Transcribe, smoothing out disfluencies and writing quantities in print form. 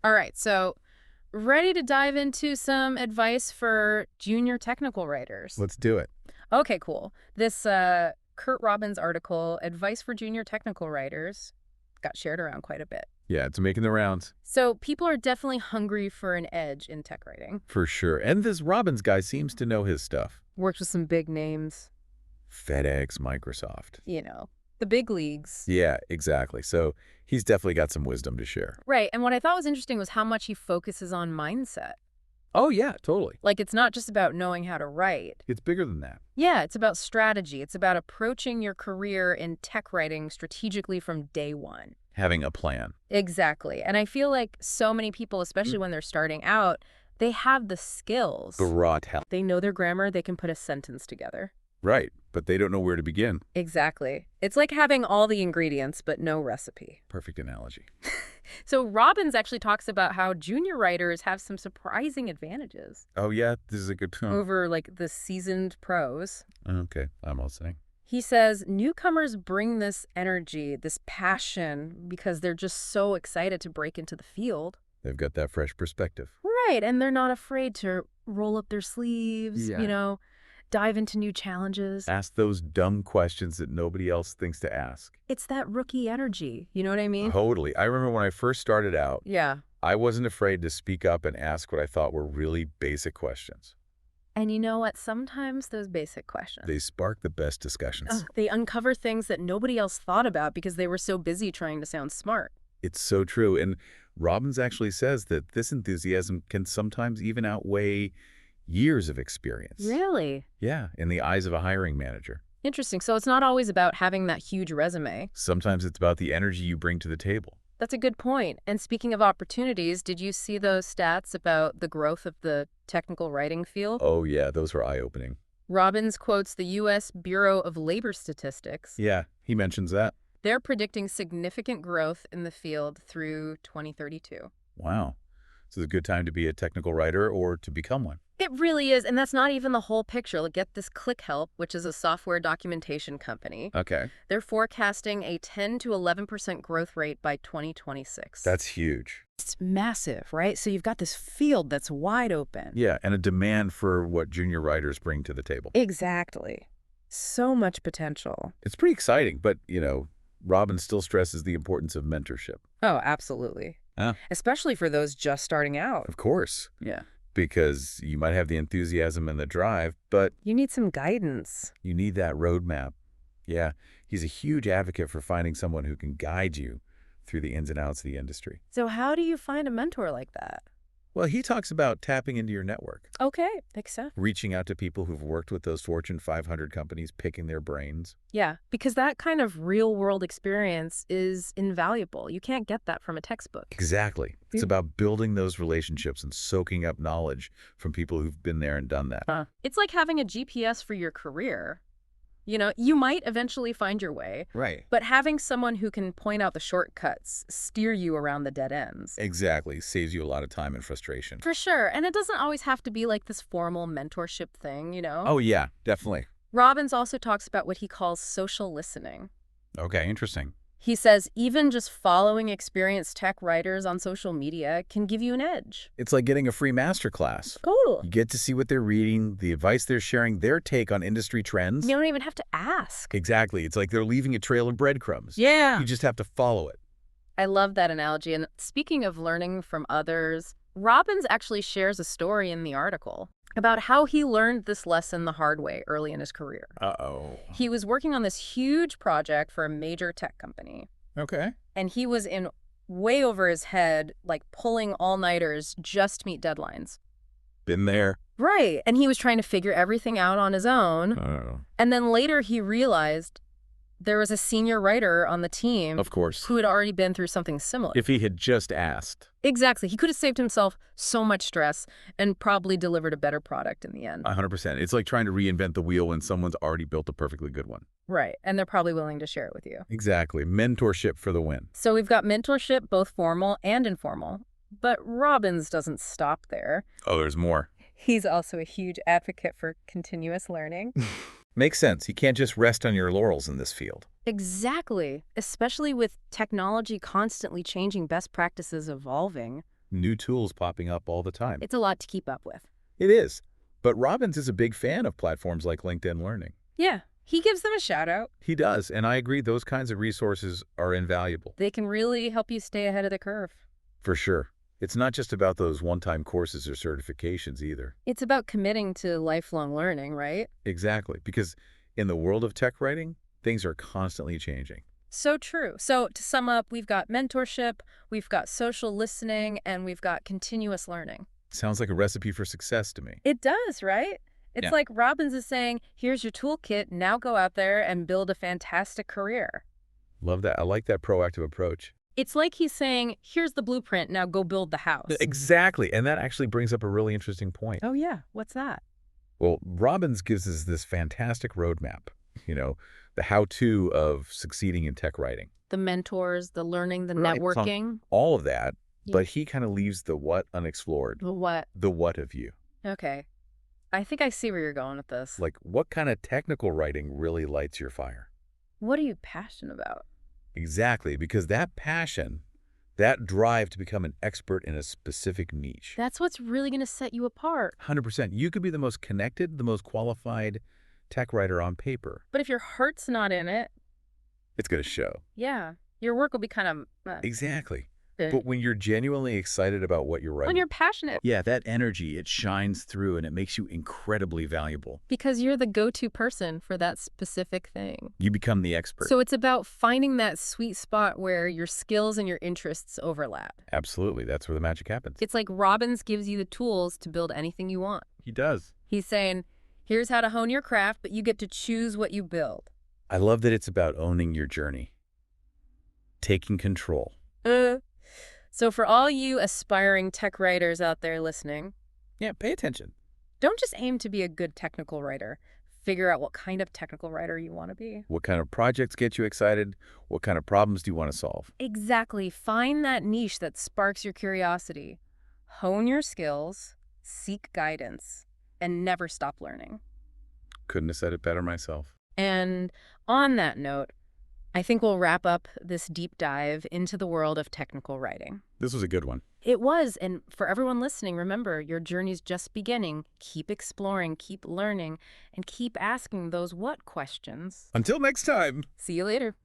All right, so ready to dive into some advice for junior technical writers. Let's do it. Okay, cool. This Curt Robbins article, Advice for Junior Technical Writers, got shared around quite a bit. Yeah, it's making the rounds. So people are definitely hungry for an edge in tech writing. For sure. And this Robbins guy seems to know his stuff. Worked with some big names, FedEx, Microsoft. the big leagues. Yeah, exactly. So he's definitely got some wisdom to share. Right, and what I thought was interesting was how much he focuses on mindset. Oh, yeah, totally. Like, it's not just about knowing how to write. It's bigger than that. Yeah, it's about strategy. It's about approaching your career in tech writing strategically from day one. Having a plan. Exactly. And I feel like so many people, especially when they're starting out, they have the skills. The raw talent. They know their grammar. They can put a sentence together. Right, but they don't know where to begin. Exactly. It's like having all the ingredients, but no recipe. Perfect analogy. So Robbins actually talks about how junior writers have some surprising advantages Oh, yeah, this is a good point. over, like, the seasoned pros. Okay, I'm listening. He says newcomers bring this energy, this passion, because they're just so excited to break into the field. They've got that fresh perspective. Right, and they're not afraid to roll up their sleeves, Yeah. dive into new challenges. Ask those dumb questions that nobody else thinks to ask. It's that rookie energy, you know what I mean? Totally. I remember when I first started out, Yeah. I wasn't afraid to speak up and ask what I thought were really basic questions. And you know what? Sometimes those basic questions, They spark the best discussions. they uncover things that nobody else thought about because they were so busy trying to sound smart. It's so true. And Robbins actually says that this enthusiasm can sometimes even outweigh years of experience. Really? Yeah, in the eyes of a hiring manager. Interesting. So it's not always about having that huge resume. Sometimes it's about the energy you bring to the table. That's a good point. And speaking of opportunities, did you see those stats about the growth of the technical writing field? Oh, yeah, those were eye-opening. Robbins quotes the U.S. Bureau of Labor Statistics. Yeah, he mentions that. They're predicting significant growth in the field through 2032. Wow. So it's a good time to be a technical writer or to become one. It really is, and that's not even the whole picture. Like, get this ClickHelp, which is a software documentation company. Okay. They're forecasting a 10 to 11% growth rate by 2026. That's huge. It's massive, right? So you've got this field that's wide open. Yeah, and a demand for what junior writers bring to the table. Exactly. So much potential. It's pretty exciting, but, Robbins still stresses the importance of mentorship. Oh, absolutely. Especially for those just starting out. Of course. Yeah. Because you might have the enthusiasm and the drive, but You need some guidance. you need that roadmap. Yeah, he's a huge advocate for finding someone who can guide you through the ins and outs of the industry. So how do you find a mentor like that? Well, he talks about tapping into your network, Okay, makes sense. reaching out to people who've worked with those Fortune 500 companies, picking their brains. Yeah, because that kind of real-world experience is invaluable. You can't get that from a textbook. Exactly. It's Yeah. about building those relationships and soaking up knowledge from people who've been there and done that. It's like having a GPS for your career. You might eventually find your way, Right. but having someone who can point out the shortcuts, steer you around the dead ends. Exactly. Saves you a lot of time and frustration. For sure, and it doesn't always have to be like this formal mentorship thing. Oh, yeah, definitely. Robbins also talks about what he calls social listening. Okay, interesting. He says even just following experienced tech writers on social media can give you an edge. It's like getting a free masterclass. Cool. You get to see what they're reading, the advice they're sharing, their take on industry trends. You don't even have to ask. Exactly. It's like they're leaving a trail of breadcrumbs. Yeah. You just have to follow it. I love that analogy. And speaking of learning from others, Robbins actually shares a story in the article about how he learned this lesson the hard way early in his career. Uh-oh. He was working on this huge project for a major tech company, Okay. and he was in way over his head, like pulling all-nighters just to meet deadlines. Been there. Right. And he was trying to figure everything out on his own. Oh. And then later he realized there was a senior writer on the team Of course. who had already been through something similar. If he had just asked. Exactly. He could have saved himself so much stress and probably delivered a better product in the end. 100%. It's like trying to reinvent the wheel when someone's already built a perfectly good one. Right. And they're probably willing to share it with you. Exactly. Mentorship for the win. So we've got mentorship, both formal and informal. But Robbins doesn't stop there. Oh, there's more. He's also a huge advocate for continuous learning. Makes sense. You can't just rest on your laurels in this field. Exactly. Especially with technology constantly changing, best practices evolving. New tools popping up all the time. It's a lot to keep up with. It is. But Robbins is a big fan of platforms like LinkedIn Learning. Yeah, he gives them a shout out. He does, and I agree those kinds of resources are invaluable. They can really help you stay ahead of the curve. For sure. It's not just about those one-time courses or certifications either. It's about committing to lifelong learning, right? Exactly, because in the world of tech writing, things are constantly changing. So true. So to sum up, we've got mentorship, we've got social listening, and we've got continuous learning. Sounds like a recipe for success to me. It does, right? It's Yeah. like Robbins is saying, here's your toolkit, now go out there and build a fantastic career. Love that. I like that proactive approach. It's like he's saying, here's the blueprint, now go build the house. Exactly, and that actually brings up a really interesting point. Oh yeah, what's that? Well, Robbins gives us this fantastic roadmap, the how-to of succeeding in tech writing. The mentors, the learning, the Right. So networking. all of that, Yeah. but he kind of leaves the what unexplored, The what? the what of you. Okay. I think I see where you're going with this. Like, what kind of technical writing really lights your fire? What are you passionate about? Exactly, because that passion, that drive to become an expert in a specific niche. That's what's really going to set you apart. 100%. You could be the most connected, the most qualified tech writer on paper. But if your heart's not in it, It's going to show. yeah, your work will be kind of... Exactly. But when you're genuinely excited about what you're writing, when you're passionate. yeah, that energy, it shines through and it makes you incredibly valuable. Because you're the go-to person for that specific thing. You become the expert. So it's about finding that sweet spot where your skills and your interests overlap. Absolutely. That's where the magic happens. It's like Robbins gives you the tools to build anything you want. He does. He's saying, here's how to hone your craft, but you get to choose what you build. I love that it's about owning your journey, taking control. So for all you aspiring tech writers out there listening, Yeah, pay attention. don't just aim to be a good technical writer. Figure out what kind of technical writer you want to be. What kind of projects get you excited? What kind of problems do you want to solve? Exactly. Find that niche that sparks your curiosity. Hone your skills, seek guidance, and never stop learning. Couldn't have said it better myself. And on that note, I think we'll wrap up this deep dive into the world of technical writing. This was a good one. It was, and for everyone listening, remember, your journey's just beginning. Keep exploring, keep learning, and keep asking those what questions. Until next time. See you later.